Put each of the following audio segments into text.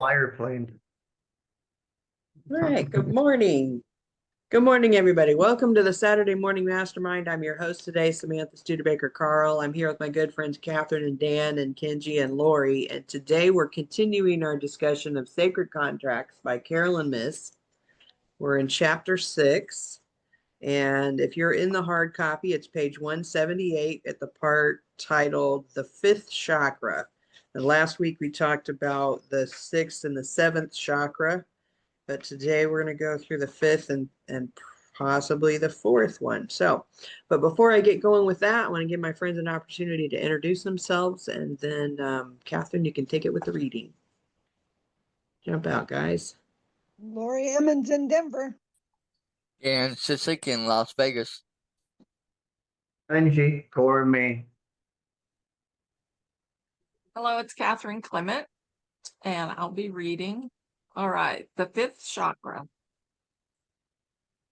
Airplane. All right, good morning. Good morning, everybody. Welcome to the Saturday Morning Mastermind. I'm your host today, Samantha Studebaker Carl. I'm here with my good friends Catherine and Dan and Kenji and Lori. And today we're continuing our discussion of Sacred Contracts by Carolyn Myss. We're in chapter 6. And if you're in the hard copy, it's page 178 at the part titled The Fifth Chakra. And last week we talked about the sixth and the seventh chakra. But today we're going to go through the fifth and possibly the fourth one. But before I get going with that, I want to give my friends an opportunity to introduce themselves. And then, Catherine, you can take it with the reading. Jump out, guys. Lori Emmons in Denver. And Sisik in Las Vegas. Angie Gourmet. Hello, it's Catherine Clement, and I'll be reading. All right, the fifth chakra.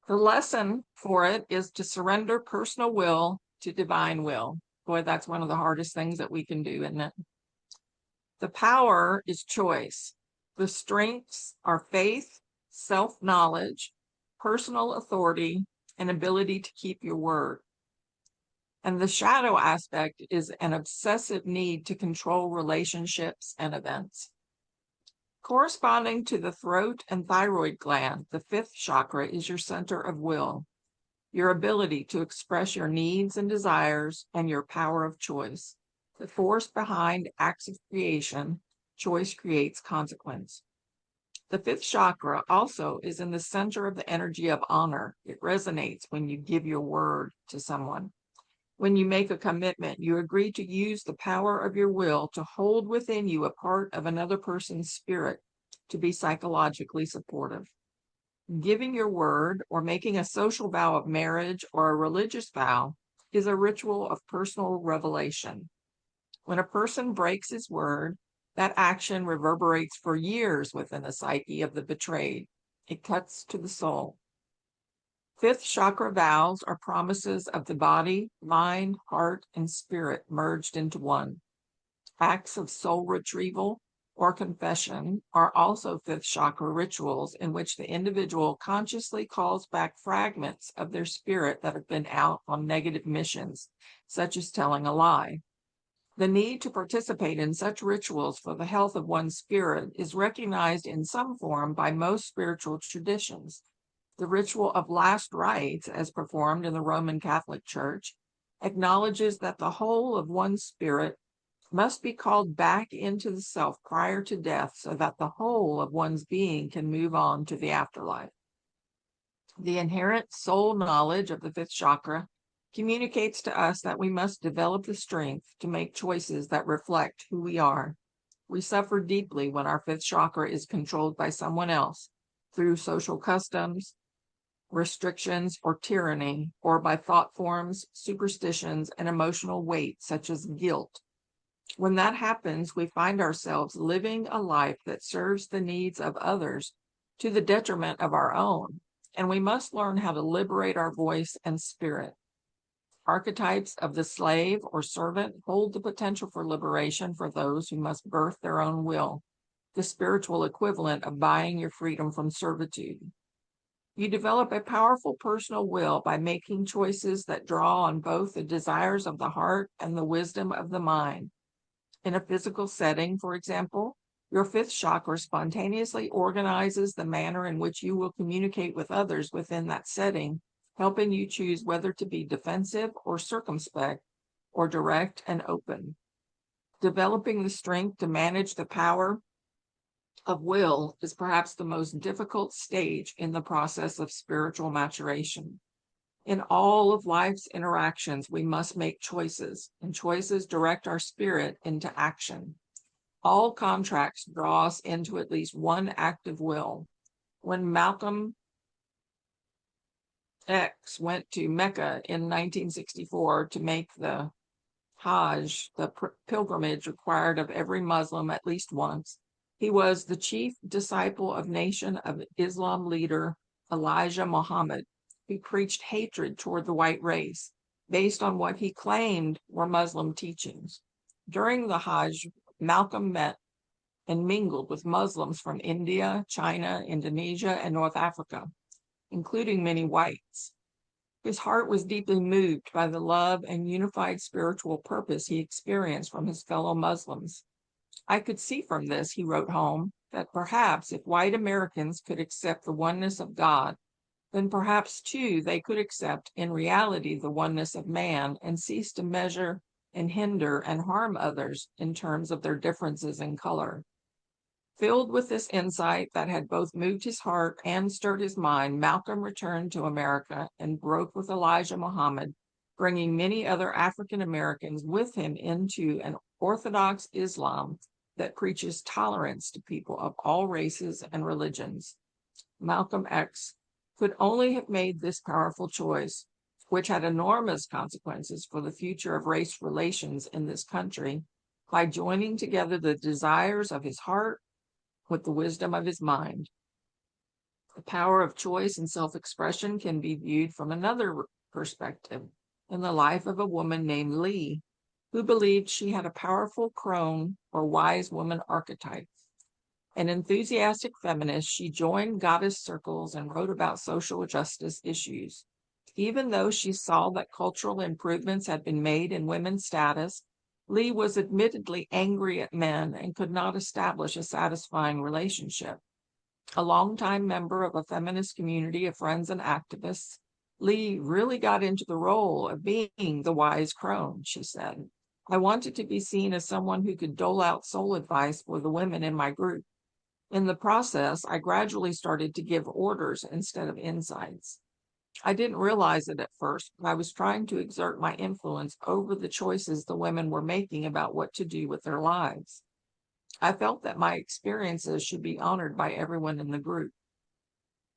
The lesson for it is to surrender personal will to divine will. Boy, that's one of the hardest things that we can do, isn't it? The power is choice. The strengths are faith, self-knowledge, personal authority, and ability to keep your word. And the shadow aspect is an obsessive need to control relationships and events. Corresponding to the throat and thyroid gland, the fifth chakra is your center of will, your ability to express your needs and desires, and your power of choice. The force behind acts of creation, choice creates consequence. The fifth chakra also is in the center of the energy of honor. It resonates when you give your word to someone. When you make a commitment, you agree to use the power of your will to hold within you a part of another person's spirit to be psychologically supportive. Giving your word or making a social vow of marriage or a religious vow is a ritual of personal revelation. When a person breaks his word, that action reverberates for years within the psyche of the betrayed. It cuts to the soul. Fifth chakra vows are promises of the body, mind, heart, and spirit merged into one. Acts of soul retrieval or confession are also fifth chakra rituals in which the individual consciously calls back fragments of their spirit that have been out on negative missions, such as telling a lie. The need to participate in such rituals for the health of one's spirit is recognized in some form by most spiritual traditions. The ritual of last rites, as performed in the Roman Catholic Church, acknowledges that the whole of one's spirit must be called back into the self prior to death so that the whole of one's being can move on to the afterlife. The inherent soul knowledge of the fifth chakra communicates to us that we must develop the strength to make choices that reflect who we are. We suffer deeply when our fifth chakra is controlled by someone else through social customs, restrictions, or tyranny, or by thought forms, superstitions, and emotional weight such as guilt. When that happens, we find ourselves living a life that serves the needs of others to the detriment of our own, and we must learn how to liberate our voice and spirit. Archetypes of the slave or servant hold the potential for liberation for those who must birth their own will, the spiritual equivalent of buying your freedom from servitude. You develop a powerful personal will by making choices that draw on both the desires of the heart and the wisdom of the mind. In a physical setting, for example, your fifth chakra spontaneously organizes the manner in which you will communicate with others within that setting, helping you choose whether to be defensive or circumspect, or direct and open. Developing the strength to manage the power of will is perhaps the most difficult stage in the process of spiritual maturation. In all of life's interactions, we must make choices, and choices direct our spirit into action. All contracts draw us into at least one active will. When Malcolm X went to Mecca in 1964 to make the Hajj, the pilgrimage required of every Muslim at least once, he was the chief disciple of Nation of Islam leader Elijah Muhammad, who preached hatred toward the white race based on what he claimed were Muslim teachings. During the Hajj, Malcolm met and mingled with Muslims from India, China, Indonesia, and North Africa, including many whites. His heart was deeply moved by the love and unified spiritual purpose he experienced from his fellow Muslims. I could see from this, he wrote home, that perhaps if white Americans could accept the oneness of God, then perhaps too they could accept in reality the oneness of man and cease to measure and hinder and harm others in terms of their differences in color. Filled with this insight that had both moved his heart and stirred his mind, Malcolm returned to America and broke with Elijah Muhammad, bringing many other African Americans with him into an Orthodox Islam that preaches tolerance to people of all races and religions. Malcolm X could only have made this powerful choice, which had enormous consequences for the future of race relations in this country, by joining together the desires of his heart with the wisdom of his mind. The power of choice and self-expression can be viewed from another perspective in the life of a woman named Lee, who believed she had a powerful crone or wise woman archetype. An enthusiastic feminist, she joined goddess circles and wrote about social justice issues. Even though she saw that cultural improvements had been made in women's status, Lee was admittedly angry at men and could not establish a satisfying relationship. A longtime member of a feminist community of friends and activists, Lee really got into the role of being the wise crone, she said. I wanted to be seen as someone who could dole out soul advice for the women in my group. In the process, I gradually started to give orders instead of insights. I didn't realize it at first, but I was trying to exert my influence over the choices the women were making about what to do with their lives. I felt that my experiences should be honored by everyone in the group.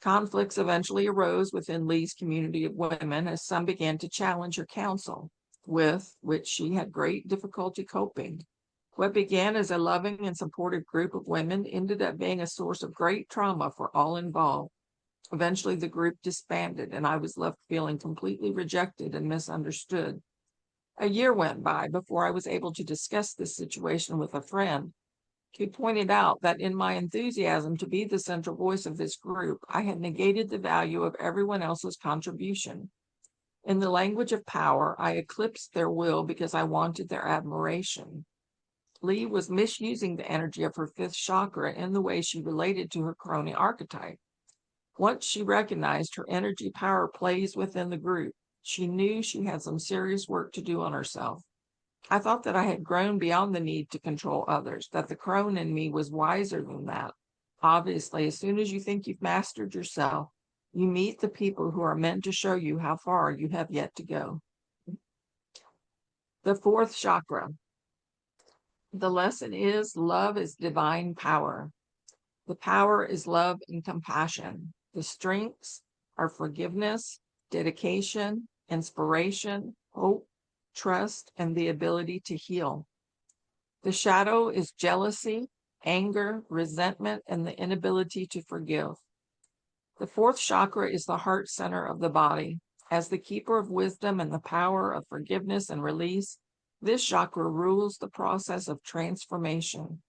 Conflicts eventually arose within Lee's community of women as some began to challenge her counsel, with which she had great difficulty coping. What began as a loving and supportive group of women ended up being a source of great trauma for all involved. Eventually, the group disbanded, and I was left feeling completely rejected and misunderstood. A year went by before I was able to discuss this situation with a friend, who pointed out that in my enthusiasm to be the central voice of this group, I had negated the value of everyone else's contribution. In the language of power, I eclipsed their will because I wanted their admiration. Lee was misusing the energy of her fifth chakra in the way she related to her crony archetype. Once she recognized her energy power plays within the group, she knew she had some serious work to do on herself. I thought that I had grown beyond the need to control others, that the crone in me was wiser than that. Obviously, as soon as you think you've mastered yourself, you meet the people who are meant to show you how far you have yet to go. The fourth chakra. The lesson is love is divine power. The power is love and compassion. The strengths are forgiveness, dedication, inspiration, hope, trust, and the ability to heal. The shadow is jealousy, anger, resentment, and the inability to forgive. The fourth chakra is the heart center of the body. As the keeper of wisdom and the power of forgiveness and release, this chakra rules the process of transformation.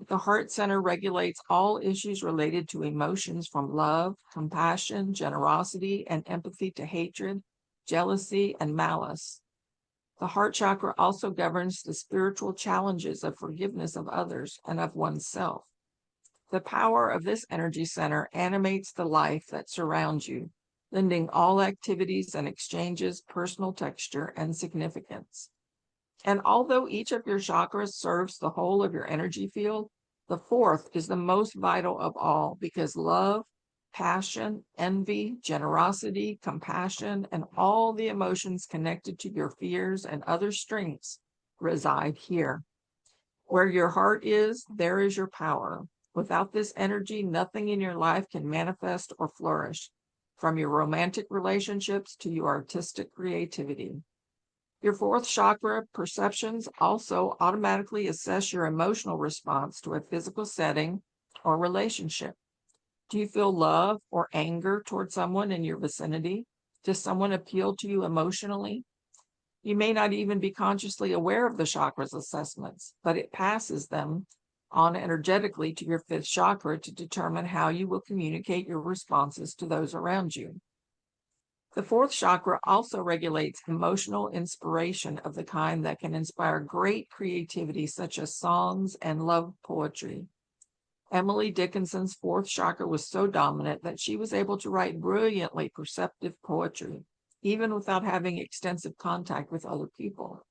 The heart center regulates all issues related to emotions from love, compassion, generosity, and empathy to hatred, jealousy, and malice. The heart chakra also governs the spiritual challenges of forgiveness of others and of oneself. The power of this energy center animates the life that surrounds you, lending all activities and exchanges personal texture and significance. And although each of your chakras serves the whole of your energy field, the fourth is the most vital of all because love, passion, envy, generosity, compassion, and all the emotions connected to your fears and other strengths reside here. Where your heart is, there is your power. Without this energy, nothing in your life can manifest or flourish, from your romantic relationships to your artistic creativity. Your fourth chakra perceptions also automatically assess your emotional response to a physical setting or relationship. Do you feel love or anger toward someone in your vicinity? Does someone appeal to you emotionally? You may not even be consciously aware of the chakras assessments, but it passes them on energetically to your fifth chakra to determine how you will communicate your responses to those around you. The fourth chakra also regulates emotional inspiration of the kind that can inspire great creativity, such as songs and love poetry. Emily Dickinson's fourth chakra was so dominant that she was able to write brilliantly perceptive poetry, even without having extensive contact with other people.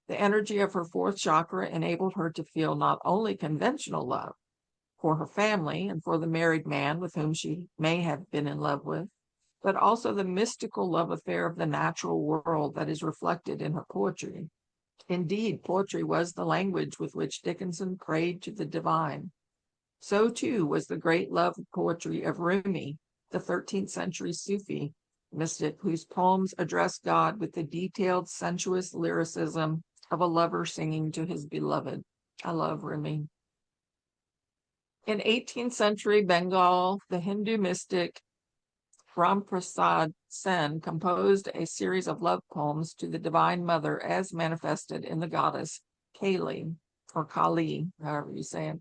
The energy of her fourth chakra enabled her to feel not only conventional love for her family and for the married man with whom she may have been in love with, but also the mystical love affair of the natural world that is reflected in her poetry. Indeed, poetry was the language with which Dickinson prayed to the divine. So too was the great love poetry of Rumi, the 13th century Sufi mystic whose poems address God with the detailed, sensuous lyricism of a lover singing to his beloved. I love Rumi. In 18th century Bengal, the Hindu mystic Ram Prasad Sen composed a series of love poems to the Divine Mother as manifested in the goddess Kali, or Kali, however you say it.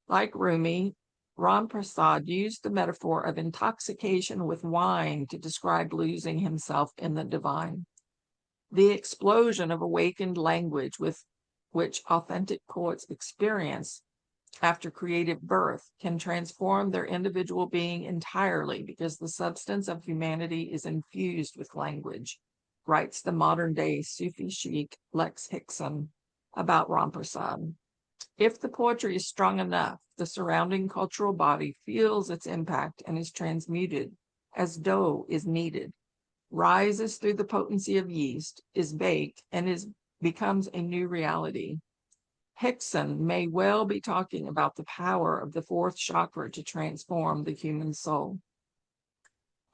Like Rumi, Ram Prasad used the metaphor of intoxication with wine to describe losing himself in the divine. The explosion of awakened language with which authentic poets experience after creative birth can transform their individual being entirely because the substance of humanity is infused with language, writes the modern-day Sufi sheikh Lex Hixon about Ram Prasad. If the poetry is strong enough, the surrounding cultural body feels its impact and is transmuted as dough is kneaded, rises through the potency of yeast, is baked, and becomes a new reality. Hickson may well be talking about the power of the fourth chakra to transform the human soul.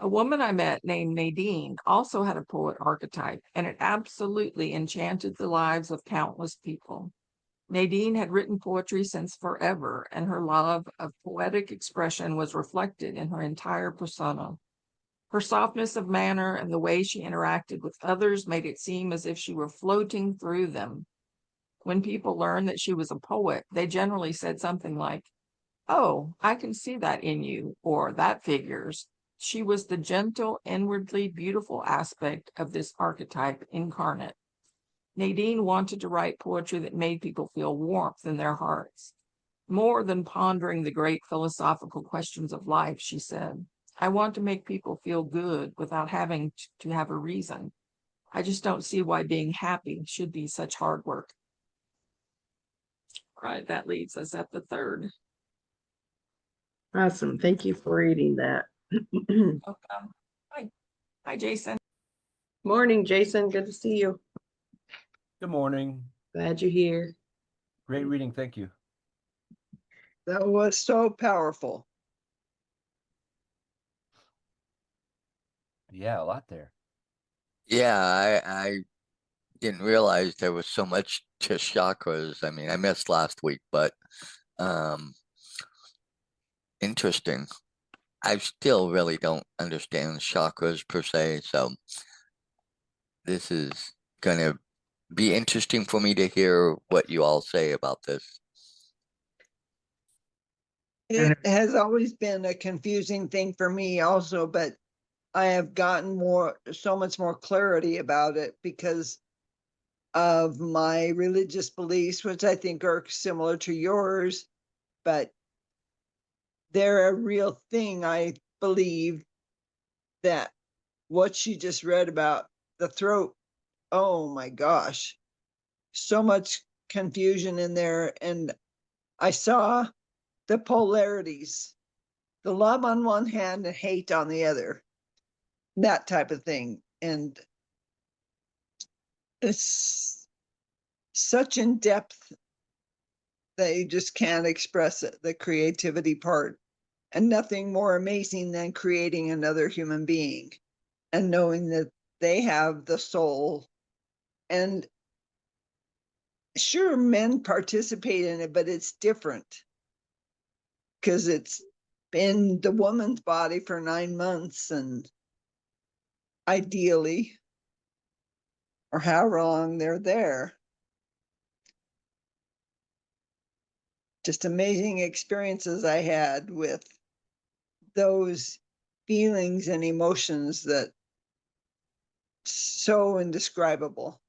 A woman I met named Nadine also had a poet archetype, and it absolutely enchanted the lives of countless people. Nadine had written poetry since forever, and her love of poetic expression was reflected in her entire persona. Her softness of manner and the way she interacted with others made it seem as if she were floating through them. When people learned that she was a poet, they generally said something like, "Oh, I can see that in you," or "that figures." She was the gentle, inwardly beautiful aspect of this archetype incarnate. Nadine wanted to write poetry that made people feel warmth in their hearts. More than pondering the great philosophical questions of life, she said, I want to make people feel good without having to have a reason. I just don't see why being happy should be such hard work. All right, that leaves us at the third. Awesome. Thank you for reading that. Welcome. Hi, Jason. Morning, Jason. Good to see you. Good morning. Glad you're here. Great reading. Thank you. That was so powerful. Yeah, a lot there. Yeah, I didn't realize there was so much to chakras. I mean, I missed last week, but interesting. I still really don't understand chakras per se, so this is gonna be interesting for me to hear what you all say about this. It has always been a confusing thing for me also, but I have gotten so much more clarity about it because of my religious beliefs, which I think are similar to yours, but they're a real thing. I believe that what she just read about the throat, oh my gosh, so much confusion in there. And I saw the polarities, the love on one hand and hate on the other, that type of thing. And it's such in depth that you just can't express it, the creativity part. And nothing more amazing than creating another human being and knowing that they have the soul. And sure, men participate in it, but it's different because it's been the woman's body for 9 months, and ideally, or how long they're there. just amazing experiences I had with those feelings and emotions that so indescribable.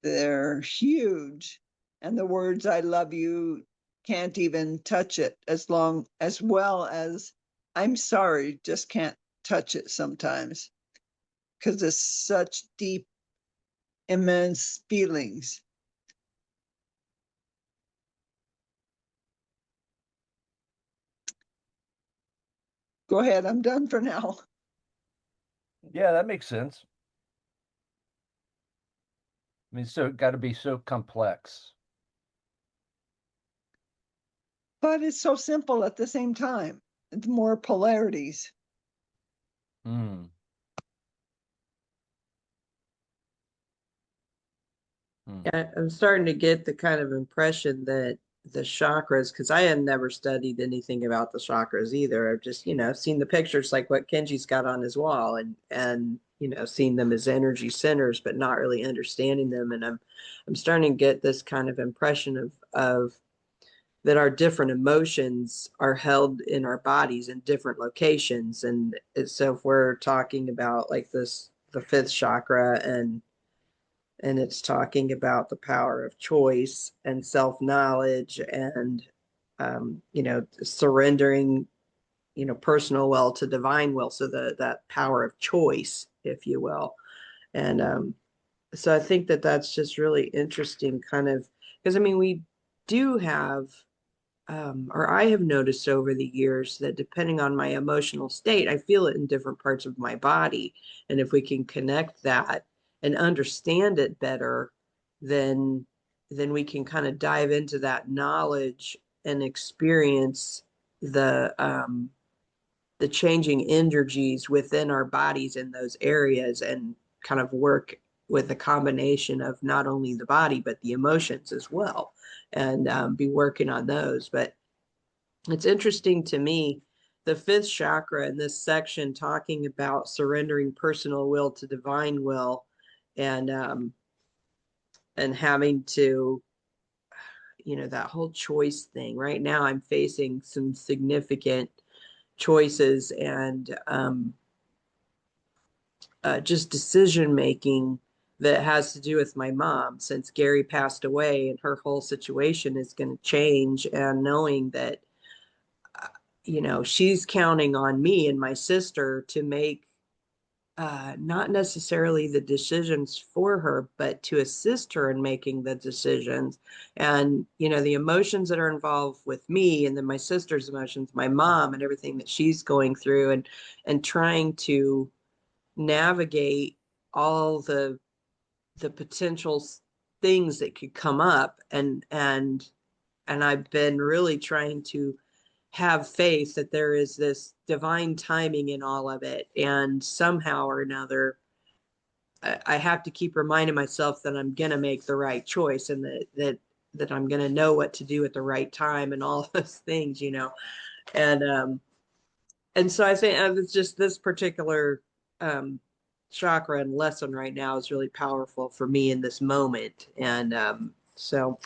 They're huge. And the words I love you can't even touch it as well as I'm sorry just can't touch it sometimes because it's such deep, immense feelings. Go ahead, I'm done for now. Yeah, that makes sense. I mean, so it got to be so complex. But it's so simple at the same time. It's more polarities. Hmm. Yeah, I'm starting to get the kind of impression that the chakras, because I had never studied anything about the chakras either. I've just, seen the pictures like what Kenji's got on his wall and seen them as energy centers, but not really understanding them. And I'm starting to get this kind of impression of that our different emotions are held in our bodies in different locations. And so if we're talking about like the fifth chakra and it's talking about the power of choice and self-knowledge and surrendering personal will to divine will, so that power of choice, if you will. And so I think that that's just really interesting, kind of, because I mean we do have or I have noticed over the years that depending on my emotional state, I feel it in different parts of my body. And if we can connect that and understand it better, then we can kind of dive into that knowledge and experience the changing energies within our bodies in those areas and kind of work with a combination of not only the body but the emotions as well, and be working on those. But it's interesting to me, the fifth chakra in this section talking about surrendering personal will to divine will, and having to, that whole choice thing. Right now I'm facing some significant choices and just decision making that has to do with my mom, since Gary passed away and her whole situation is going to change, and knowing that she's counting on me and my sister to make not necessarily the decisions for her, but to assist her in making the decisions. And, the emotions that are involved with me, and then my sister's emotions, my mom, and everything that she's going through, and trying to navigate all the potential things that could come up. And I've been really trying to have faith that there is this divine timing in all of it. And somehow or another, I have to keep reminding myself that I'm going to make the right choice, and that I'm going to know what to do at the right time and all those things, And so I think it's just this particular chakra and lesson right now is really powerful for me in this moment. And so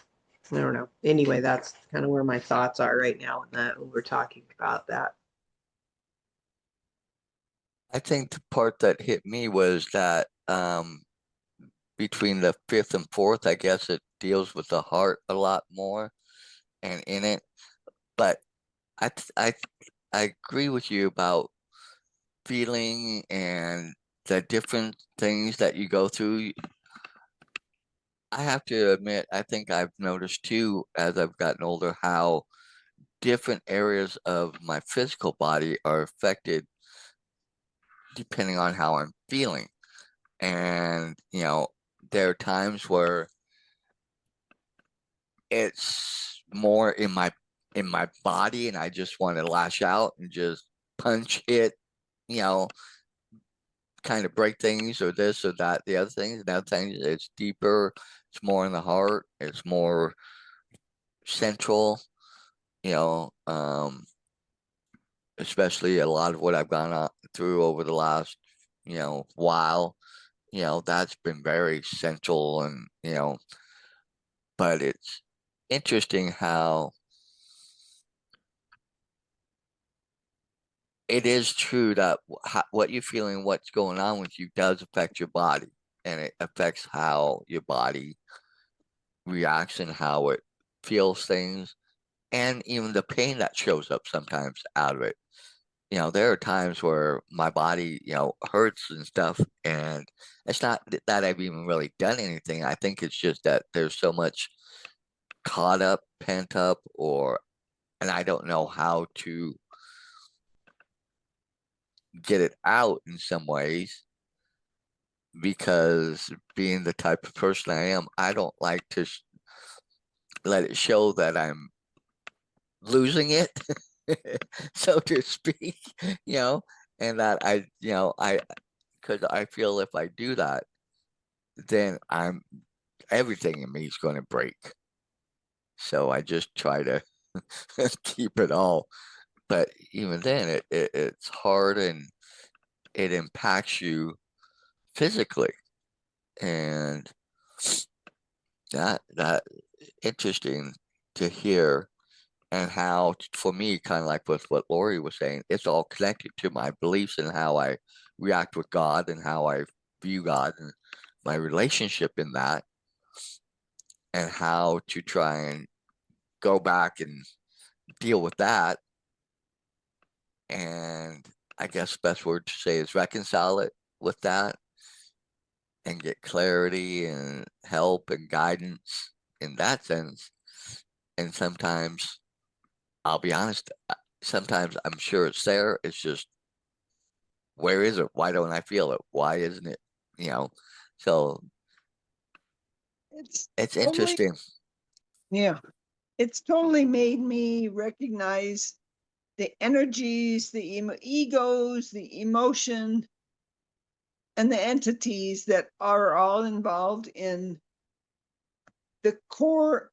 I don't know. Anyway, that's kind of where my thoughts are right now when we're talking about that. I think the part that hit me was that between the fifth and fourth, I guess it deals with the heart a lot more and in it. But I th- I th- I agree with you about feeling and the different things that you go through. I have to admit, I think I've noticed too, as I've gotten older, how different areas of my physical body are affected depending on how I'm feeling. And, there are times where it's more in my body and I just want to lash out and just punch it, you know, kind of break things or this or that, the other things. The other thing, it's deeper, it's more in the heart, it's more central, you know, especially a lot of what I've gone through over the last, while, that's been very central and, but it's interesting how it is true that what you're feeling, what's going on with you does affect your body, and it affects how your body reacts and how it feels things, and even the pain that shows up sometimes out of it. There are times where my body, hurts and stuff, and it's not that I've even really done anything. I think it's just that there's so much caught up, pent up, and I don't know how to get it out in some ways, because being the type of person I am, I don't like to let it show that I'm losing it, so to speak, and that because I feel if I do that, then everything in me is going to break. So I just try to keep it all. But even then, it's hard, and it impacts you physically. And that interesting to hear, and how, for me, kind of like with what Lori was saying, it's all connected to my beliefs and how I react with God and how I view God and my relationship in that, and how to try and go back and deal with that. And I guess the best word to say is reconcile it with that, and get clarity and help and guidance in that sense. And sometimes, I'll be honest, sometimes I'm sure it's there. It's just, where is it? Why don't I feel it? Why isn't it? So It's it's totally, interesting. yeah, it's totally made me recognize the energies, the egos, the emotion, and the entities that are all involved in the core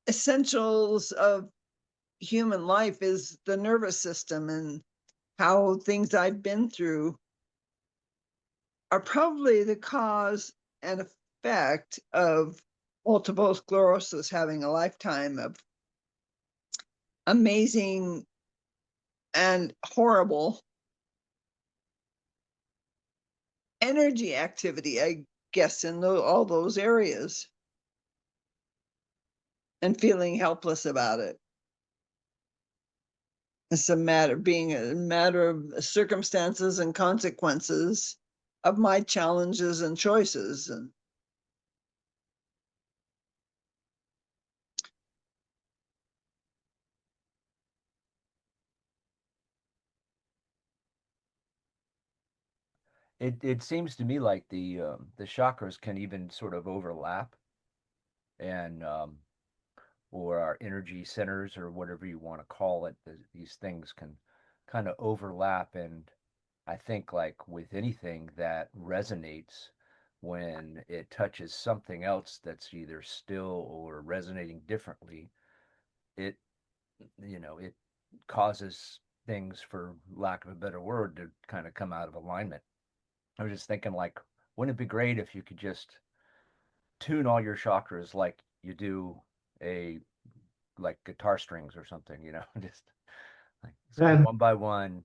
essentials of human life is the nervous system, and how things I've been through are probably the cause and effect of multiple sclerosis, having a lifetime of amazing and horrible energy activity, I guess, in all those areas, and feeling helpless about it. It's a matter of circumstances and consequences of my challenges and choices. And It seems to me like the chakras can even sort of overlap, and or our energy centers, or whatever you want to call it. These things can kind of overlap, and I think, like with anything that resonates, when it touches something else that's either still or resonating differently, it it causes things, for lack of a better word, to kind of come out of alignment. I was just thinking, like, wouldn't it be great if you could just tune all your chakras like you do a like guitar strings or something, just like go And one by one,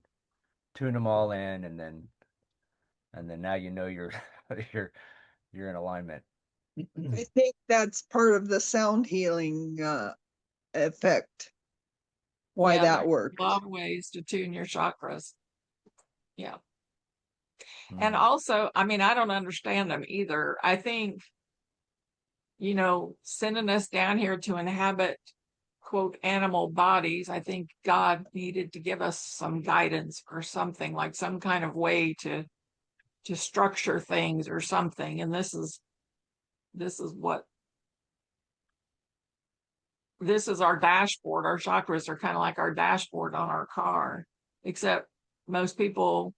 tune them all in, and then now you're you're you're in alignment. I think that's part of the sound healing effect, why Yeah, that there's works. a lot of ways to tune your chakras. Yeah. And Mm. also, I mean, I don't understand them either. I think, sending us down here to inhabit, quote, animal bodies, I think God needed to give us some guidance or something, like some kind of way to structure things or something. And this is our dashboard. Our chakras are kind of like our dashboard on our car, except most people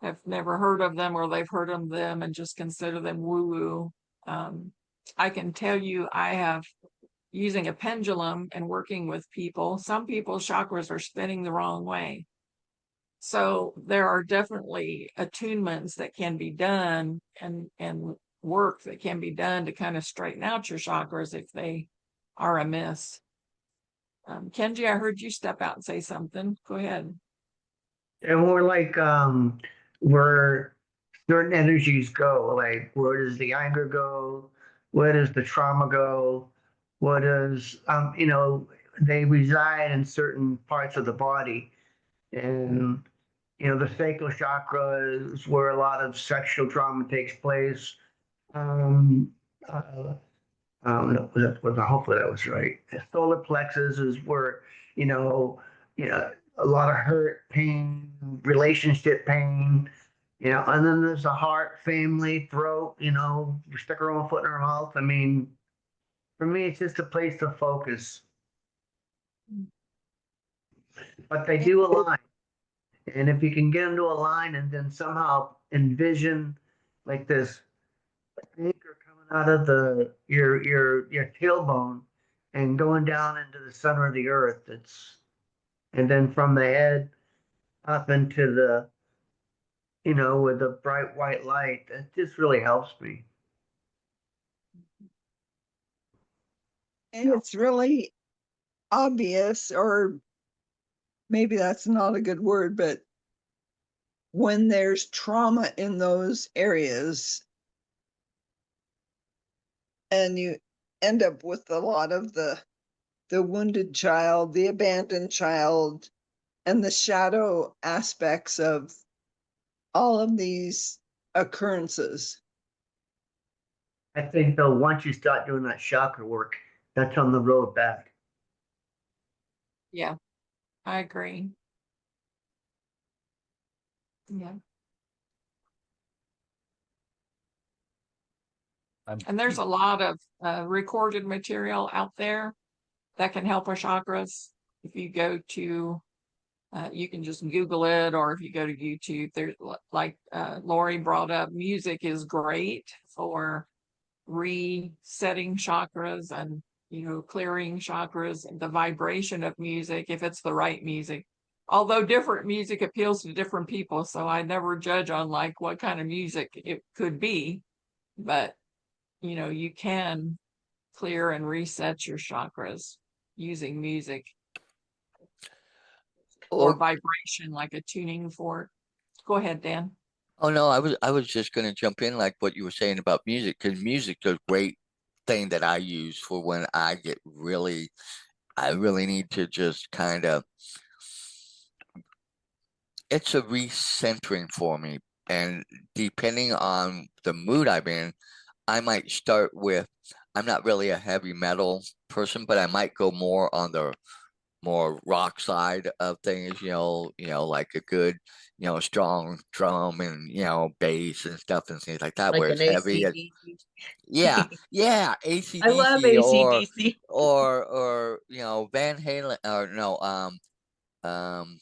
have never heard of them, or they've heard of them and just consider them woo-woo. I can tell you, I have, using a pendulum and working with people, some people's chakras are spinning the wrong way. So there are definitely attunements that can be done, and work that can be done to kind of straighten out your chakras if they are amiss. Kenji, I heard you step out and say something. Go ahead. And we're like, where certain energies go, like where does the anger go? Where does the trauma go? What does, they reside in certain parts of the body. And, the sacral chakra is where a lot of sexual trauma takes place. Um, uh, no, hopefully that was right. The solar plexus is where, you know, a lot of hurt, pain, relationship pain, and then there's the heart, family, throat, we stick our own foot in our mouth. I mean, for me, it's just a place to focus, but they do align. And if you can get them to align and then somehow envision like this anchor coming out of your tailbone and going down into the center of the earth. And then from the head up into with the bright white light. That just really helps me. And it's really obvious, or maybe that's not a good word, but when there's trauma in those areas and you end up with a lot of the wounded child, the abandoned child, and the shadow aspects of all of these occurrences. I think though, once you start doing that chakra work, that's on the road back. Yeah, I agree. Yeah. And there's a lot of recorded material out there that can help our chakras. If you go to, you can just Google it, or if you go to YouTube, there's like Lori brought up, music is great for resetting chakras and, clearing chakras, and the vibration of music, if it's the right music. Although different music appeals to different people, so I never judge on like what kind of music it could be, but you can clear and reset your chakras using music or Or vibration, like a tuning fork. Go ahead, Dan. oh no, I was just gonna jump in like what you were saying about music, because music's a great thing that I use for when I really need to just kind of, it's a recentering for me. And depending on the mood I'm in, I might start with, I'm not really a heavy metal person, but I might go more on the more rock side of things, like a good, strong drum and, bass and stuff and things like that, Like where an it's heavy. AC/DC. Yeah, I love AC/DC AC/DC. or Van Halen, or no, um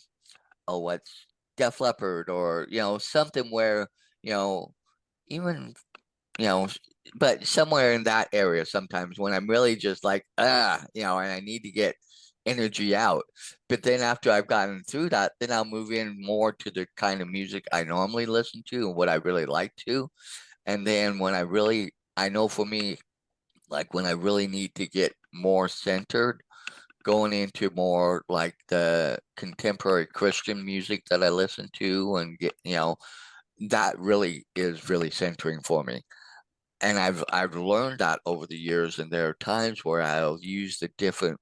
oh, what's Def Leppard, or something where, you know even you know, s- but somewhere in that area sometimes when I'm really just like, and I need to get energy out. But then after I've gotten through that, then I'll move in more to the kind of music I normally listen to and what I really like to. And then I know for me, like when I really need to get more centered, going into more like the contemporary Christian music that I listen to and that really is really centering for me. And I've learned that over the years, and there are times where I'll use the different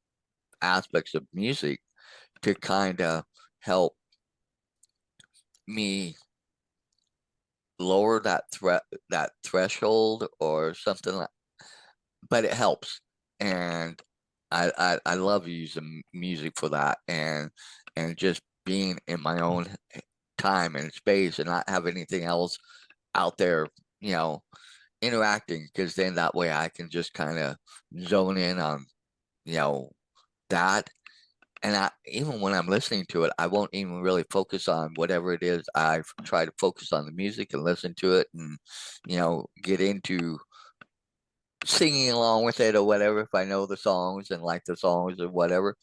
aspects of music to kind of help me lower that threshold or something like. But it helps, and I love using music for that, and just being in my own time and space and not have anything else out there, you know, interacting, because then that way I can just kind of zone in on, you know, that. And even when I'm listening to it, I won't even really focus on whatever it is. I try to focus on the music and listen to it and, get into singing along with it or whatever if I know the songs and like the songs or whatever.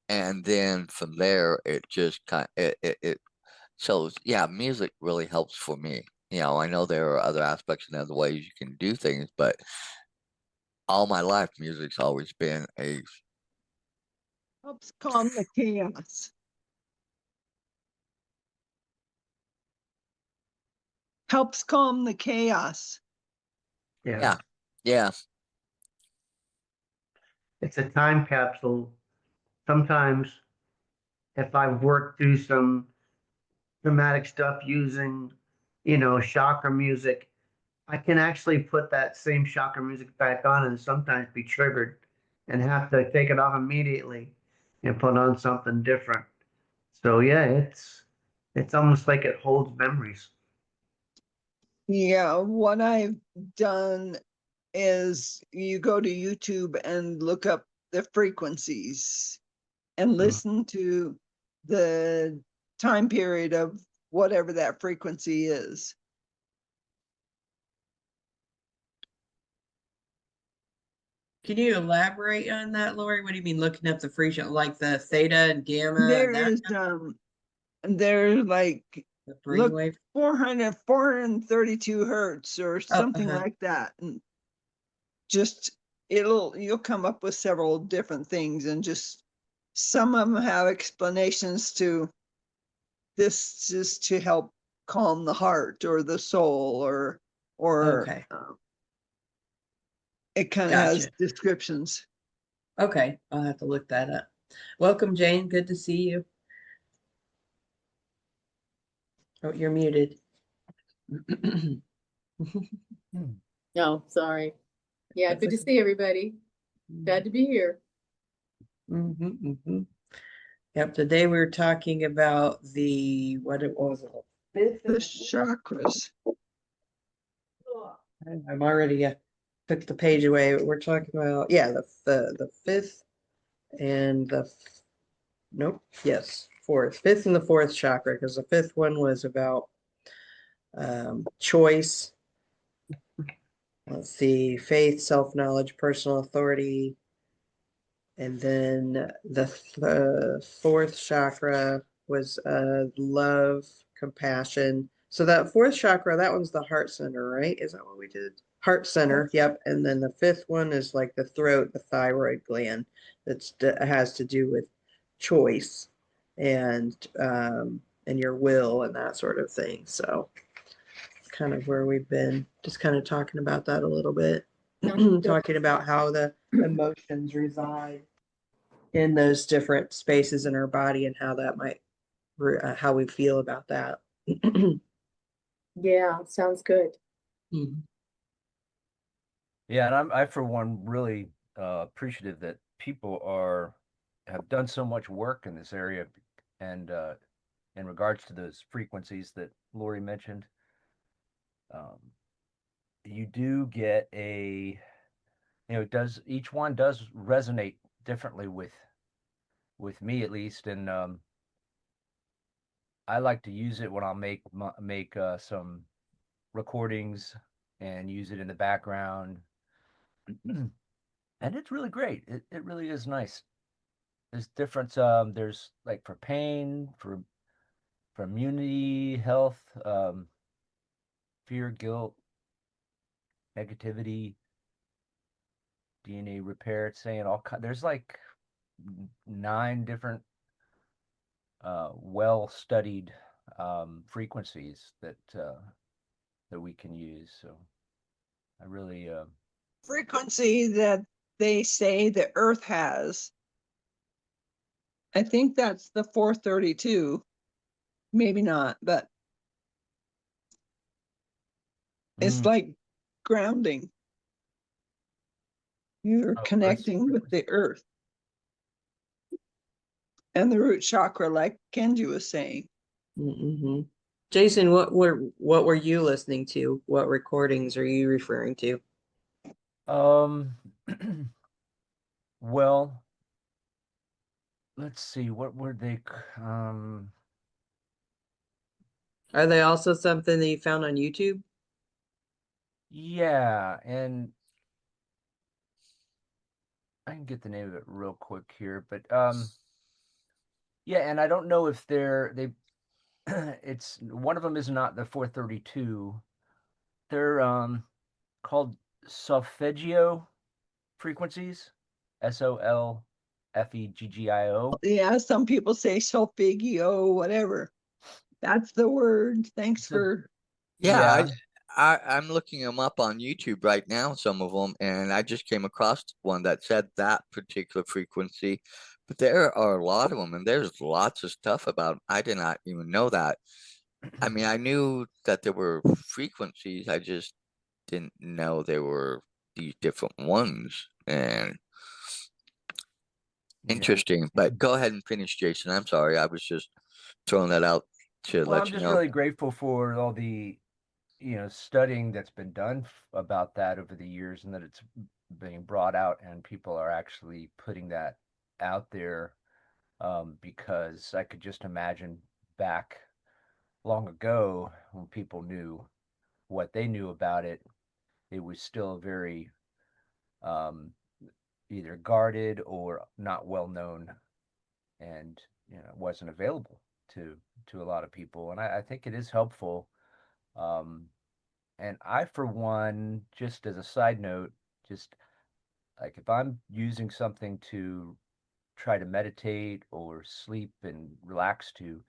And then from there, it just kind it so yeah, music really helps for me. I know there are other aspects and other ways you can do things, but all my life, music's always been a. Helps calm the chaos. helps calm the chaos. Yeah. Yeah. It's a time capsule. Sometimes if I've worked through some dramatic stuff using, chakra music, I can actually put that same chakra music back on and sometimes be triggered and have to take it off immediately and put on something different. So yeah, it's almost like it holds memories. Yeah, what I've done is you go to YouTube and look up the frequencies and listen to the time period of whatever that frequency is. Can you elaborate on that, Lori? What do you mean looking up the frequency, like the theta and gamma There and that is there's like the look brainwave? 432 hertz or Oh, something like that, and just you'll come up with several different things, and just some of them have explanations to this just to help calm the heart or the soul, or Okay. it kind of has Gotcha. descriptions. Okay, I'll have to look that up. Welcome, Jane. Good to see you. Oh, you're muted. No, sorry. Yeah, That's good to okay. see everybody. Glad to be here. Yep, today we were talking about what it was. Fifth The and chakras. I'm already took the page away. We're talking about the fifth and fifth and the fourth chakra, because the fifth one was about choice. Let's see, faith, self-knowledge, personal authority. And then the fourth chakra was love, compassion. So that fourth chakra, that one's the heart center, right? Is that what we did? Heart center, yep. And then the fifth one is like the throat, the thyroid gland. That has to do with choice and your will and that sort of thing. So kind of where we've been, just kind of talking about that a little bit. Talking about how the emotions reside in those different spaces in our body and how that might how we feel about that. Yeah, sounds good. Yeah, and I for one really appreciative that people have done so much work in this area, and in regards to those frequencies that Lori mentioned, you do get each one does resonate differently with me at least, and I like to use it when I'll make some recordings and use it in the background. And it's really great. It really is nice. There's different there's like for pain, for immunity, health, fear, guilt, negativity, DNA repair. It's saying there's like 9 different well studied frequencies that we can use. So I really Frequency that they say the earth has, I think that's the 432, maybe not, but it's like grounding. You're connecting with the earth and the root chakra, like Kenji was saying. Jason, what were you listening to? What recordings are you referring to? Well, let's see, what were they Are they also something that you found on YouTube? yeah, and I can get the name of it real quick here, but yeah, and I don't know if it's one of them is not the 432. They're called solfeggio frequencies, SOLFEGGIO. Yeah, some people say solfeggio, whatever. That's the word. Thanks So for Yeah, Yeah. I'm looking them up on YouTube right now, some of them, and I just came across one that said that particular frequency. But there are a lot of them, and there's lots of stuff about 'em. I did not even know that. I mean, I knew that there were frequencies. I just didn't know there were these different ones. And Yeah. interesting. But go ahead and finish, Jason. I'm sorry. I was just throwing that out to Well, let I'm you just know. really grateful for all the, studying that's been done about that over the years, and that it's being brought out and people are actually putting that out there. Because I could just imagine back long ago when people knew what they knew about it, it was still very um, either guarded or not well known, and wasn't available to a lot of people. And I think it is helpful. Um, and I, for one, just as a side note, just like if I'm using something to try to meditate or sleep and relax to,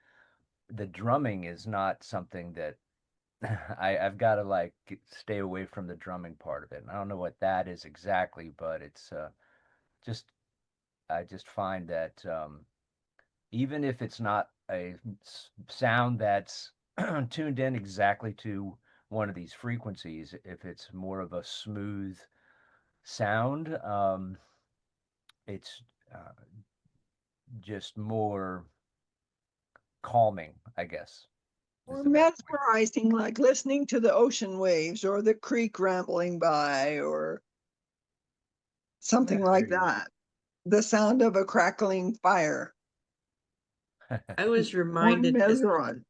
the drumming is not something that I've got to like stay away from the drumming part of it. And I don't know what that is exactly, but it's just I just find that even if it's not a sound that's tuned in exactly to one of these frequencies, if it's more of a smooth sound, it's just more calming, I guess, is Or the best way. mesmerizing, like listening to the ocean waves or the creek rambling by or something Yeah, there like you that. The sound of a crackling fire. go. I was Or reminded because mesmerizing.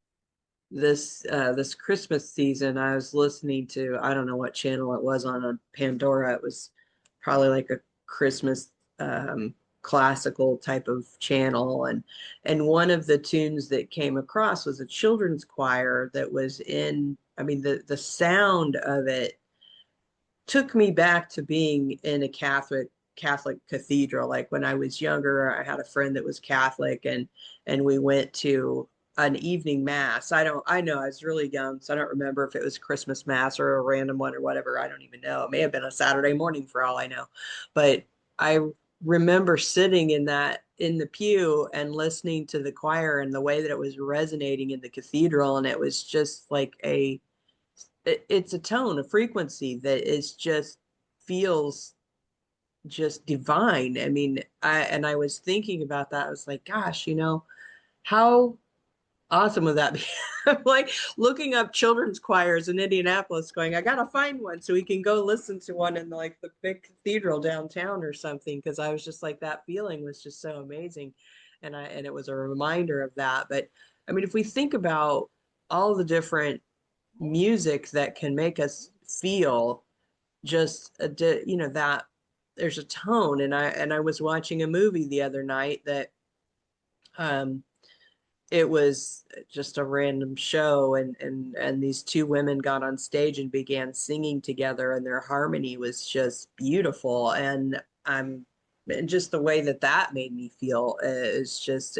this Christmas season, I was listening to, I don't know what channel it was on Pandora. It was probably like a Christmas classical type of channel, and one of the tunes that came across was a children's choir that was in. I mean, the sound of it took me back to being in a Catholic cathedral. Like when I was younger, I had a friend that was Catholic, and we went to an evening mass. I know I was really young, so I don't remember if it was Christmas mass or a random one or whatever. I don't even know. It may have been a Saturday morning for all I know. But I remember sitting in the pew and listening to the choir and the way that it was resonating in the cathedral, and it was just like it's a tone, a frequency that is just feels just divine. I mean, I was thinking about that. I was like, gosh, how awesome would that be? I'm like looking up children's choirs in Indianapolis, going, I gotta find one so we can go listen to one in like the big cathedral downtown or something. Because I was just like, that feeling was just so amazing, and it was a reminder of that. But I mean, if we think about all the different music that can make us feel just that there's a tone. And I was watching a movie the other night that um it was just a random show, and these two women got on stage and began singing together, and their harmony was just beautiful. And just the way that that made me feel is just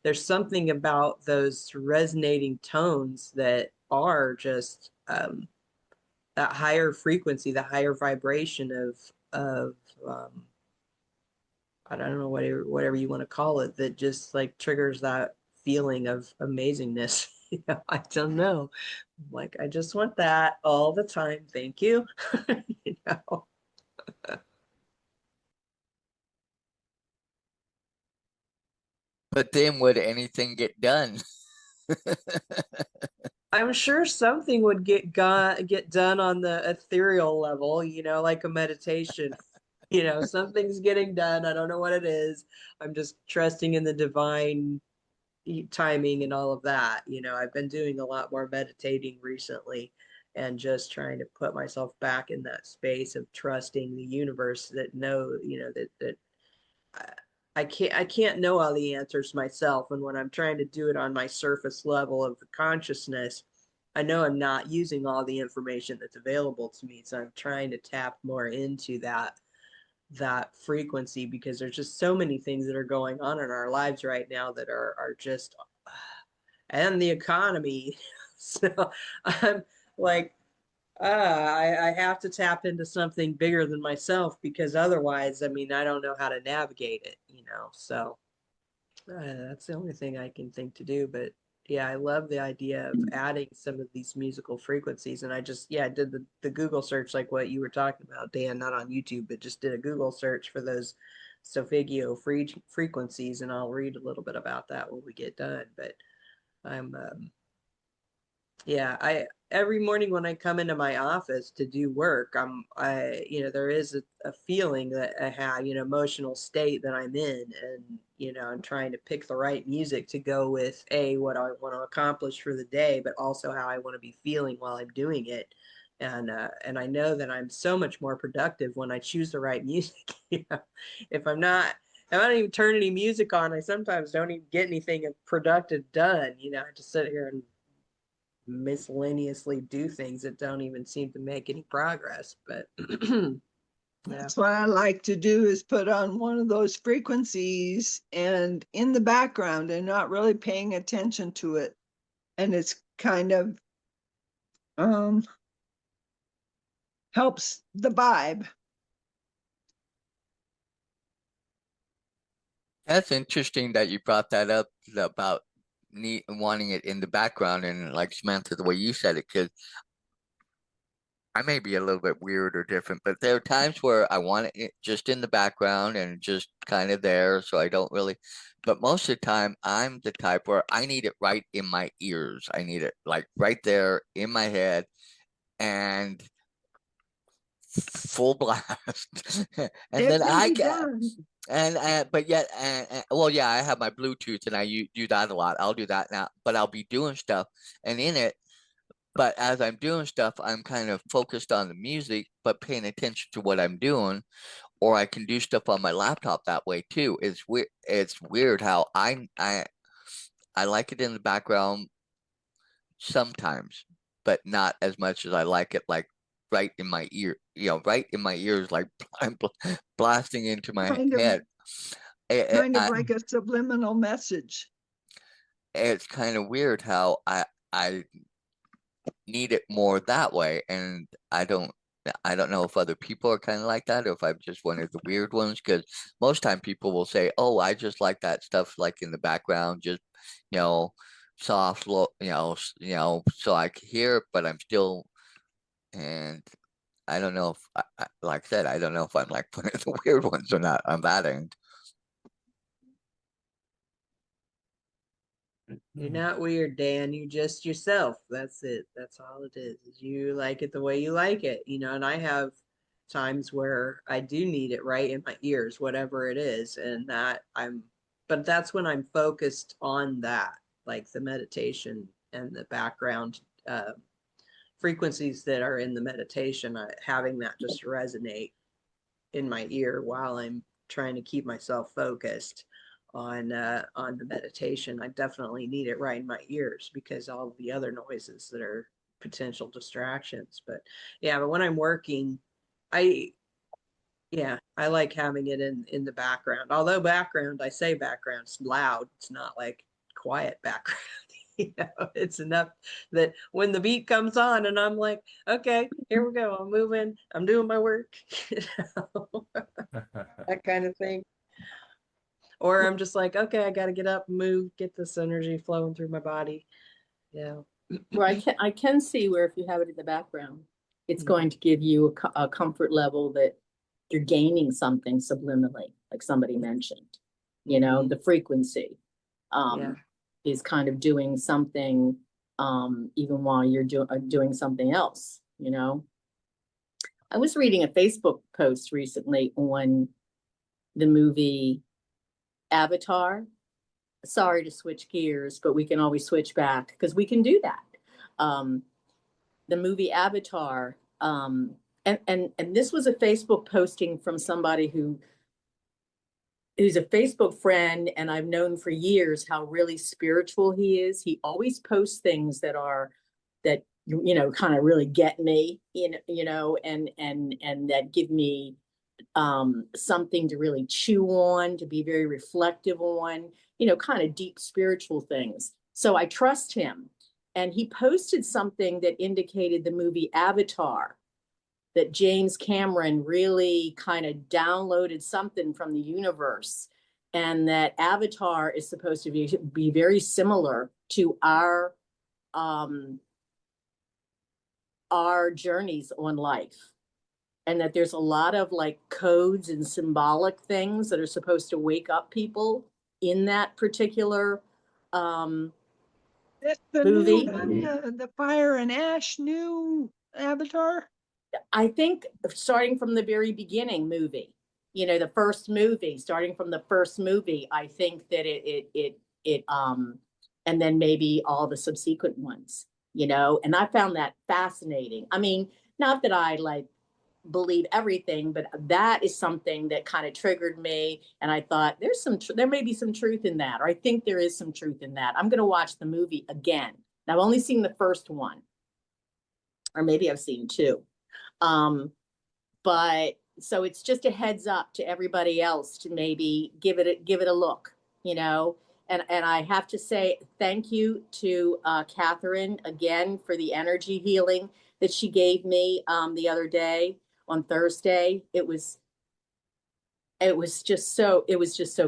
there's something about those resonating tones that are just that higher frequency, the higher vibration of um, I don't know, whatever you want to call it, that just like triggers that feeling of amazingness. I don't know. Like I just want that all the time. Thank you. you know. But then would anything get done? I'm sure something would get done on the ethereal level, like a meditation. Something's getting done. I don't know what it is. I'm just trusting in the divine timing and all of that. I've been doing a lot more meditating recently, and just trying to put myself back in that space of trusting the universe that that I can't know all the answers myself. And when I'm trying to do it on my surface level of consciousness, I know I'm not using all the information that's available to me. So I'm trying to tap more into that frequency, because there's just so many things that are going on in our lives right now that are just and the economy. So I'm Like, I have to tap into something bigger than myself because otherwise, I mean, I don't know how to navigate it, you know? So that's the only thing I can think to do. But yeah, I love the idea of adding some of these musical frequencies. And I just, yeah, I did the Google search like what you were talking about, Dan, not on YouTube, but just did a Google search for those Solfeggio frequencies. And I'll read a little bit about that when we get done. But I'm, yeah, I every morning when I come into my office to do work, you know, there is a feeling that I have, you know, emotional state that I'm in, and you know, I'm trying to pick the right music to go with what I want to accomplish for the day, but also how I want to be feeling while I'm doing it. And I know that I'm so much more productive when I choose the right music. You know, if I'm not, if I don't even turn any music on, I sometimes don't even get anything productive done. You know, I just sit here and miscellaneously do things that don't even seem to make any progress. But yeah. That's what I like to do, is put on one of those frequencies and in the background and not really paying attention to it. And it's kind of helps the vibe. That's interesting that you brought that up about wanting it in the background, and like Samantha, the way you said it, because I may be a little bit weird or different, but there are times where I want it just in the background and just kind of there, so I don't really. But most of the time, I'm the type where I need it right in my ears. I need it like right there in my head and full blast. And It then can I be can, done. but yet, well, yeah, I have my Bluetooth and I do that a lot. I'll do that now, but I'll be doing stuff and in it. But as I'm doing stuff, I'm kind of focused on the music, but paying attention to what I'm doing. Or I can do stuff on my laptop that way too. It's weird. It's weird how I like it in the background sometimes, but not as much as I like it like right in my ear. You know, right in my ears, like I'm blasting into my Kind of head. kind of like a subliminal message. It's kind of weird how I need it more that way, and I don't know if other people are kind of like that or if I'm just one of the weird ones. Because most time people will say, "Oh, I just like that stuff like in the background, just you know, soft, low, so I can hear it, but I'm still." And I don't know if, like I said, I don't know if I'm like one of the weird ones or not on that end. You're not weird, Dan. You're just yourself. That's it. That's all it is you like it the way you like it, you know. And I have times where I do need it right in my ears, whatever it is, and but that's when I'm focused on that, like the meditation and the background frequencies that are in the meditation, having that just resonate in my ear while I'm trying to keep myself focused on the meditation. I definitely need it right in my ears because all the other noises that are potential distractions. But yeah, but when I'm working, I yeah, I like having it in the background. Although background, I say background, it's loud. It's not like quiet background. You know, it's enough that when the beat comes on and I'm like, okay, here we go. I'm moving. I'm doing my work. You know, that kind of thing. Or I'm just like, okay, I got to get up, move, get this energy flowing through my body. Yeah. Where I can see where if you have it in the background, it's Mhm. going to give you a comfort level that you're gaining something subliminally, like somebody mentioned. You know, Mhm. the frequency Yeah. is kind of doing something even while you're doing something else, you know. I was reading a Facebook post recently on the movie Avatar. Sorry to switch gears, but we can always switch back because we can do that. Um, the movie Avatar, and this was a Facebook posting from somebody who's a Facebook friend, and I've known for years how really spiritual he is. He always posts things that you know kind of really get me, you know, and that give me something to really chew on, to be very reflective on, you know, kind of deep spiritual things. So I trust him. and he posted something that indicated the movie Avatar, that James Cameron really kind of downloaded something from the universe, and that Avatar is supposed to be very similar to our journeys on life, and that there's a lot of like codes and symbolic things that are supposed to wake up people in that particular That's the movie. new one, the fire and ash new Avatar. I think starting from the very beginning movie, the first movie, starting from the first movie, I think that it and then maybe all the subsequent ones, and I found that fascinating. I mean, not that I like believe everything, but that is something that kind of triggered me, and I thought there may be some truth in that, or I think there is some truth in that. I'm going to watch the movie again. I've only seen the first one, or maybe I've seen two. But so it's just a heads up to everybody else to maybe give it a look, and I have to say thank you to Catherine again for the energy healing that she gave me the other day on Thursday. It was just so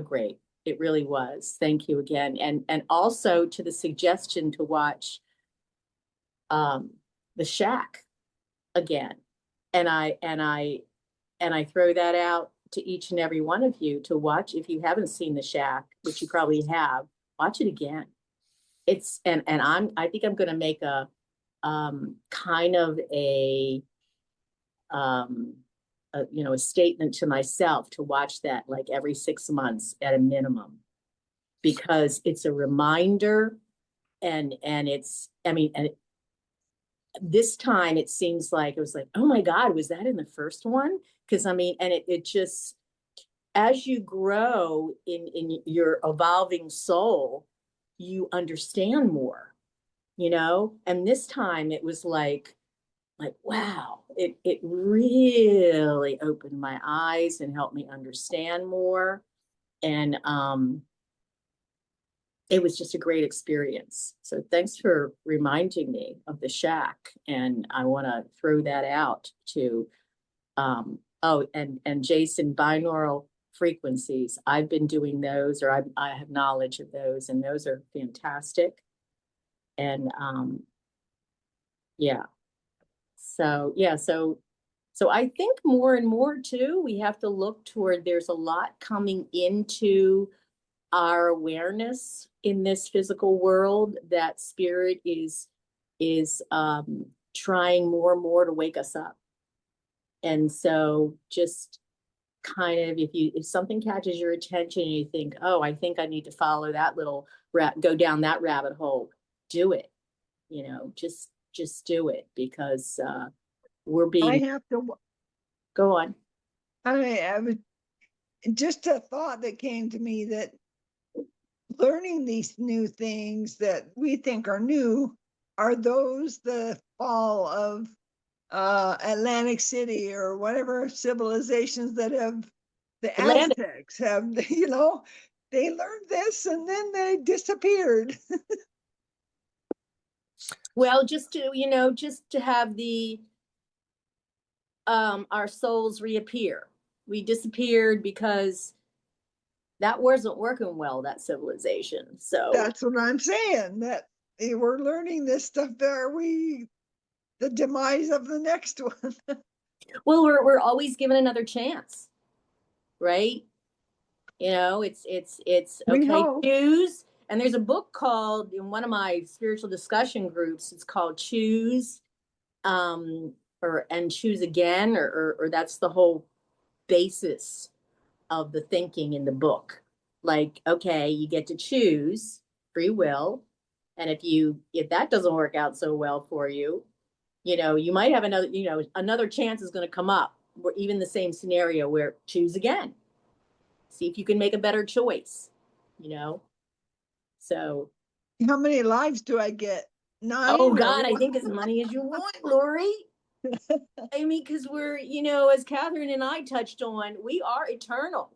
great. It really was. Thank you again. And also to the suggestion to watch The Shack again. And I throw that out to each and every one of you to watch. If you haven't seen The Shack, which you probably have, watch it again. I think I'm going to make a kind of a statement to myself to watch that like every 6 months at a minimum, because it's a reminder, and this time it seems like it was like, oh my God, was that in the first one? Because it just, as you grow in your evolving soul, you understand more, and this time it was like, wow, it really opened my eyes and helped me understand more. And it was just a great experience. So thanks for reminding me of The Shack. And I want to throw that out to, and Jason, binaural frequencies. I've been doing those, or I have knowledge of those, and those are fantastic. And yeah. So I think more and more too, we have to look toward, there's a lot coming into our awareness in this physical world that spirit is trying more and more to wake us up. And so just kind of, if something catches your attention and you think, oh, I think I need to follow that little go down that rabbit hole, do it. Just do it, because we're being. I have to Go on. I would, just a thought that came to me, that learning these new things that we think are new are those the fall of Atlantic City or whatever civilizations that have, the Aztecs have, they learned this and then they disappeared. Well, just to have the our souls reappear. We disappeared because that wasn't working well, that civilization. So that's what I'm saying, that we're learning this stuff. Are we the demise of the next one? Well, we're always given another chance, right? It's okay, choose. And there's a book called, in one of my spiritual discussion groups, it's called Choose, and Choose Again, or that's the whole basis of the thinking in the book. Like, okay, you get to choose, free will. And if that doesn't work out so well for you, you might have another chance is going to come up, or even the same scenario where choose again. See if you can make a better choice, So. How many lives do I get? 9? Oh God, I think as many as you want, Lori. I mean, because we're, as Catherine and I touched on, we are eternal.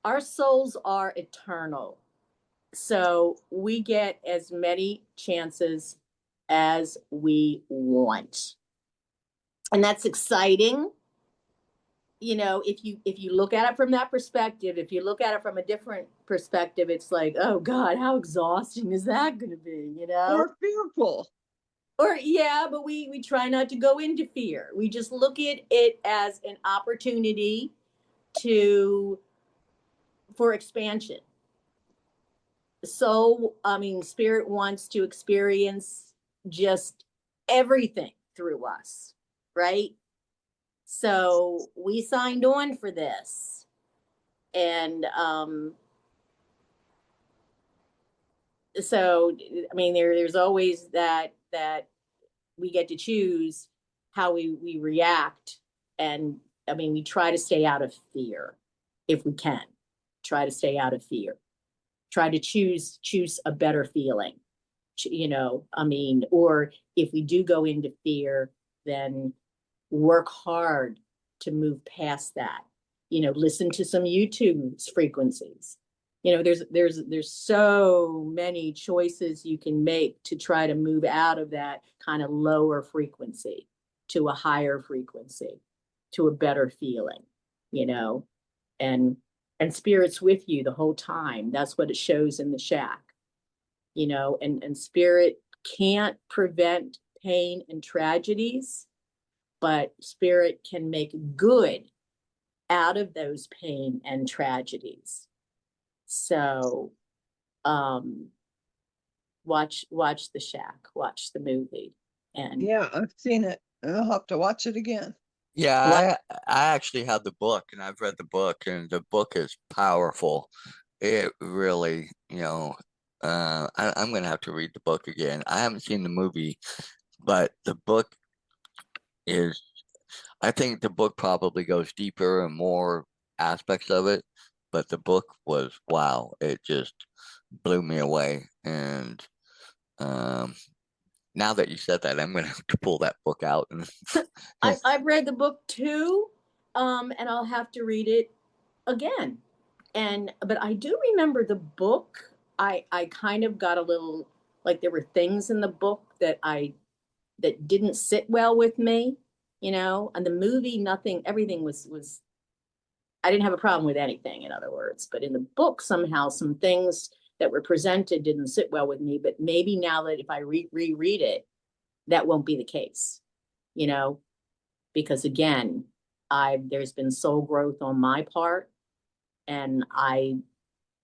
Our souls are eternal. So we get as many chances as we want. And that's exciting. You know, if you look at it from that perspective, if you look at it from a different perspective, it's like, oh God, how exhausting is that going to be, you know? Or fearful. Or yeah, but we try not to go into fear. We just look at it as an opportunity for expansion. So, I mean, Spirit wants to experience just everything through us, right? So we signed on for this. And so, I mean, there's always that we get to choose how we react. And I mean, we try to stay out of fear if we can. Try to stay out of fear. Try to choose a better feeling. You know, I mean, or if we do go into fear, then work hard to move past that. You know, listen to some YouTube frequencies. You know, there's so many choices you can make to try to move out of that kind of lower frequency to a higher frequency, to a better feeling, you know, and Spirit's with you the whole time. That's what it shows in the shack, you know, and Spirit can't prevent pain and tragedies, but Spirit can make good out of those pain and tragedies. So watch the shack, watch the movie. And Yeah, I've seen it. I'll have to watch it again. Yeah, I actually have the book, and I've read the book, and the book is powerful. It really, I'm gonna have to read the book again. I haven't seen the movie, but the book is, I think the book probably goes deeper and more aspects of it, but the book was, wow, it just blew me away. And um, now that you said that, I'm gonna have to pull that book out. And I've read the book too, and I'll have to read it again. But I do remember the book. I kind of got a little, like, there were things in the book that didn't sit well with me, you know. And the movie, everything was I didn't have a problem with anything, in other words. But in the book, somehow some things that were presented didn't sit well with me. But maybe now that if I reread it, that won't be the case, you know, because again, there's been soul growth on my part, and I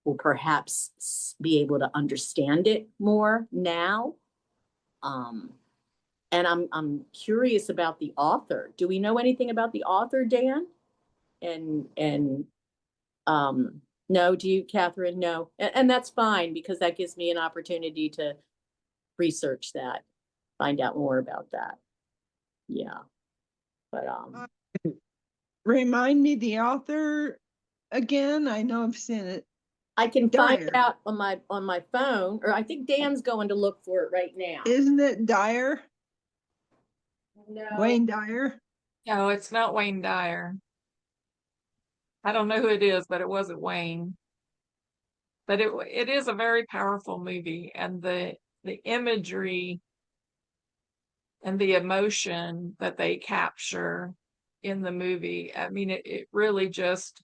will perhaps be able to understand it more now. And I'm curious about the author. Do we know anything about the author, Dan? And no, do you, Catherine? No, and that's fine, because that gives me an opportunity to research that, find out more about that. Yeah, but Remind me the author again. I know I've seen it. I can find Dyer. out on my phone, or I think Dan's going to look for it right now. Isn't it Dyer? No. Wayne Dyer? No, it's not Wayne Dyer. I don't know who it is, but it wasn't Wayne. But it is a very powerful movie, and the imagery and the emotion that they capture in the movie. I mean, it really just,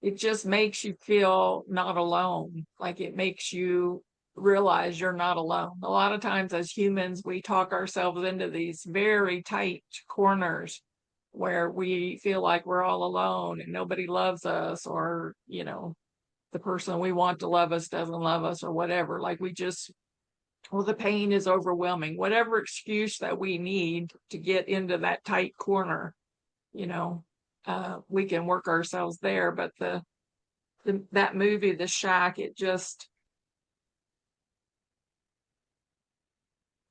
it just makes you feel not alone. Like, it makes you realize you're not alone. A lot of times as humans, we talk ourselves into these very tight corners where we feel like we're all alone and nobody loves us, or, you know, the person we want to love us doesn't love us, or whatever. Like, we just, well, the pain is overwhelming. Whatever excuse that we need to get into that tight corner, you know, we can work ourselves there. But that movie, The Shack, it just,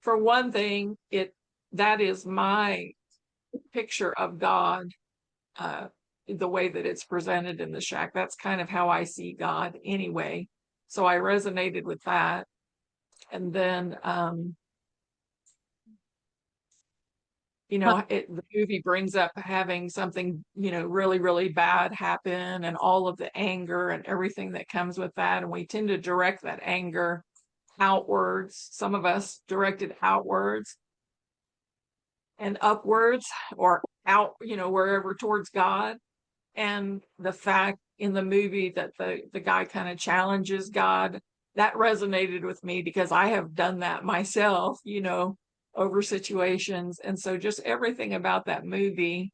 for one thing, that is my picture of God, the way that it's presented in The Shack. That's kind of how I see God anyway. So I resonated with that. And then you know, the movie brings up having something, you know, really, really bad happen and all of the anger and everything that comes with that. And we tend to direct that anger outwards. Some of us directed outwards and upwards or out, you know, wherever towards God. And the fact in the movie that the guy kind of challenges God, that resonated with me because I have done that myself, you know, over situations. And so just everything about that movie,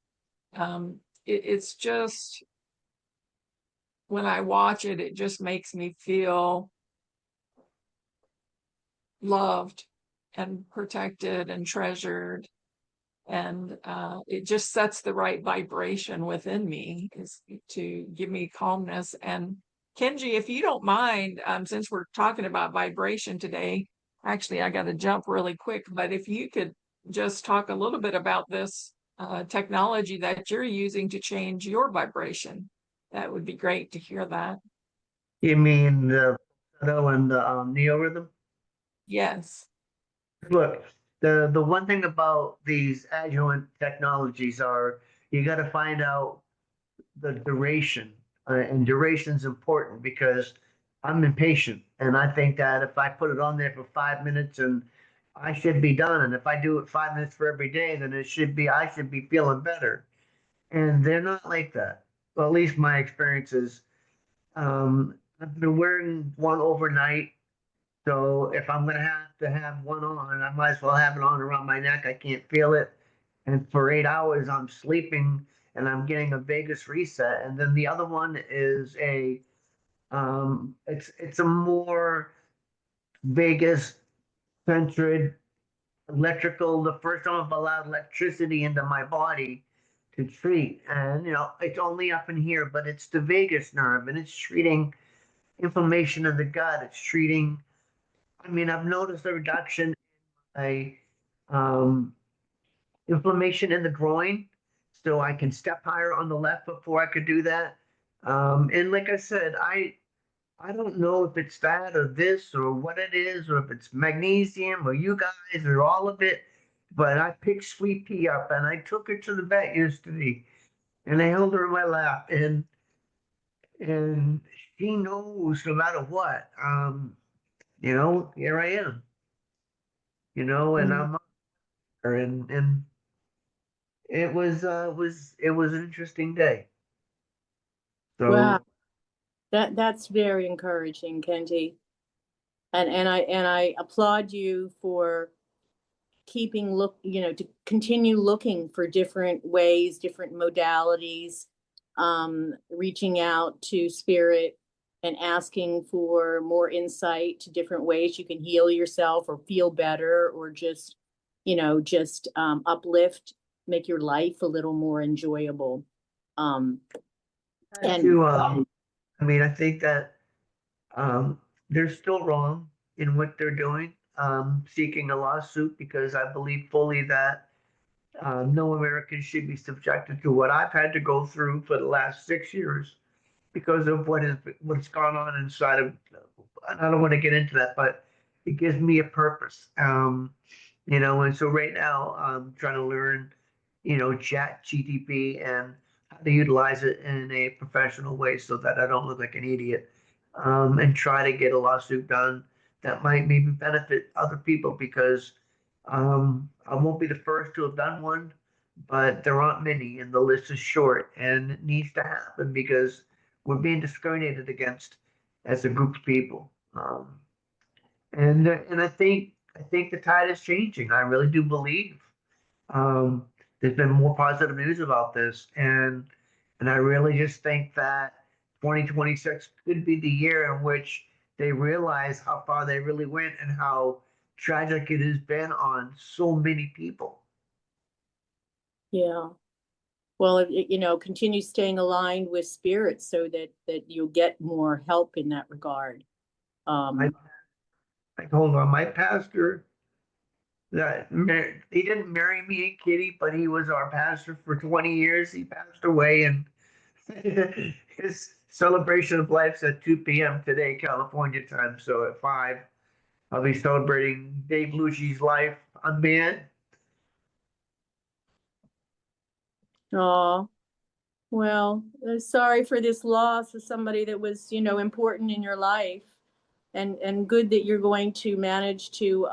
it's just, when I watch it, it just makes me feel loved and protected and treasured. And it just sets the right vibration within me is to give me calmness. And Kenji, if you don't mind, since we're talking about vibration today, actually I got to jump really quick, but if you could just talk a little bit about this technology that you're using to change your vibration, that would be great to hear that. You mean the falsetto and the neorhythm? Yes. Look, the one thing about these adjuvant technologies are you got to find out the duration, and duration's important because I'm impatient, and I think that if I put it on there for 5 minutes and I should be done, and if I do it 5 minutes for every day, then I should be feeling better, and they're not like that. Well, at least my experience is. I've been wearing one overnight. So if I'm gonna have to have one on, I might as well have it on around my neck. I can't feel it. And for 8 hours, I'm sleeping and I'm getting a vagus reset. And then the other one is it's a more vagus centered electrical. The first time I've allowed electricity into my body to treat. And it's only up in here, but it's the vagus nerve and it's treating inflammation in the gut. It's treating, I mean, I've noticed a reduction in um, inflammation in the groin, so I can step higher on the left before I could do that. And like I said, I don't know if it's that or this or what it is, or if it's magnesium or you guys or all of it. But I picked Sweet Pea up and I took her to the vet yesterday, and I held her in my lap, and she knows no matter what. Here I am. And Mm. I'm and it was an interesting day. Wow, So that's very encouraging, Kenji. And I applaud you for to continue looking for different ways, different modalities, reaching out to spirit and asking for more insight to different ways you can heal yourself or feel better or just uplift, make your life a little more enjoyable. Um, and I mean, I think that they're still wrong in what they're doing, seeking a lawsuit, because I believe fully that no American should be subjected to what I've had to go through for the last 6 years because of what's gone on inside of. I don't want to get into that, but it gives me a purpose. And so right now I'm trying to learn, Chat GTP and how to utilize it in a professional way so that I don't look like an idiot. And try to get a lawsuit done that might maybe benefit other people, because I won't be the first to have done one, but there aren't many, and the list is short, and it needs to happen because we're being discriminated against as a group of people. And I think the tide is changing. I really do believe um, there's been more positive news about this, and I really just think that 2026 could be the year in which they realize how far they really went and how tragic it has been on so many people. yeah, well, continue staying aligned with spirit so that you'll get more help in that regard. I, I told my pastor that he didn't marry me and Kitty, but he was our pastor for 20 years. He passed away, and his celebration of life's at 2 p.m. today, California time. So at 5, I'll be celebrating Dave Lucci's life. A man Oh, well, sorry for this loss of somebody that was, important in your life. And good that you're going to manage to,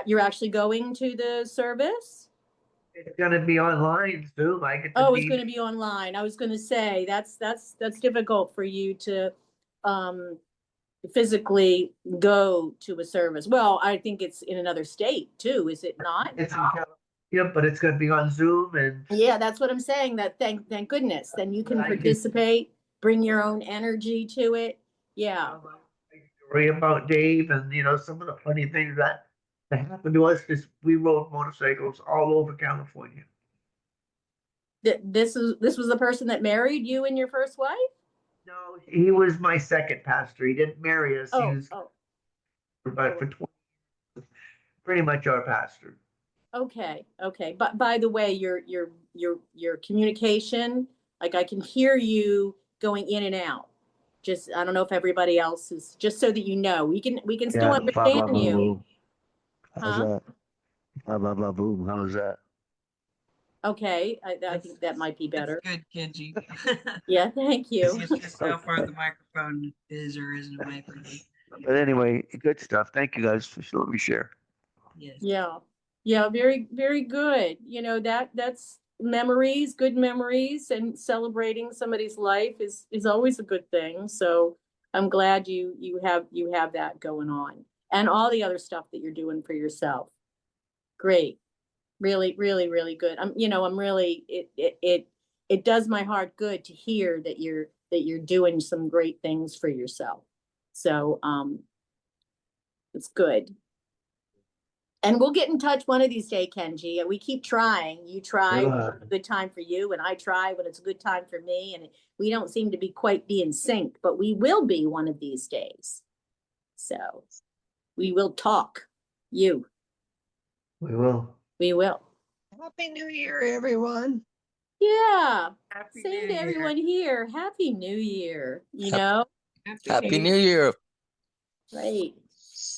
you're actually going to the service? It's gonna be online Zoom. I get to Oh, it's be going to be online. I was going to say that's difficult for you to physically go to a service. Well, I think it's in another state too, is it not? it's in California, but it's gonna be on Zoom and Yeah, that's what I'm saying. That thank goodness. Then you can I can participate, bring your own energy to it. Yeah. story about Dave and some of the funny things that happened to us is we rode motorcycles all over California. This was the person that married you and your first wife? No, he was my second pastor. He didn't marry us. He Oh, was oh, but for 20, pretty much our pastor. okay, okay. But by the way, your communication, like I can hear you going in and out. Just I don't know if everybody else is, just so that you know. We can still Yeah, blah blah understand blah you. boo. How's Huh? that? Blah blah blah boom. How's that? Okay, I think that might be That's better. good, Kenji. Yeah, thank See, you. it's just how far the microphone is or isn't away from me. But anyway, good stuff. Thank you guys for letting me share. Yes. Yeah. Yeah, very, very good. That's memories, good memories, and celebrating somebody's life is always a good thing. So I'm glad you have that going on. And all the other stuff that you're doing for yourself. Great. Really, really, really good. I'm really it does my heart good to hear that you're doing some great things for yourself. So it's good. And we'll get in touch one of these days, Kenji. We keep trying. You try when Yeah. it's a good time for you, and I try when it's a good time for me. And we don't seem to be quite be in sync, but we will be one of these days. So we will talk. You, We will. we will. Happy New Year, everyone. Yeah. Happy Same New to Year. everyone here. Happy New Year. Happy New Year. Right.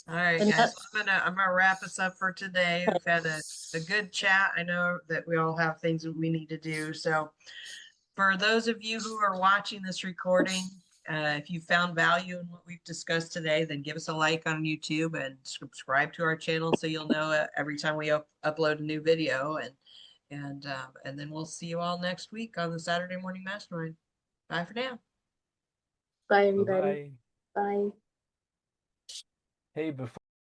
All right, And guys. I'm gonna wrap us up for today. We've had a good chat. I know that we all have things that we need to do. So for those of you who are watching this recording, if you found value in what we've discussed today, then give us a like on YouTube and subscribe to our channel so you'll know every time we upload a new video. And then we'll see you all next week on the Saturday Morning Mastermind. Bye for now. bye, everybody. Bye-bye. Bye. Hey, before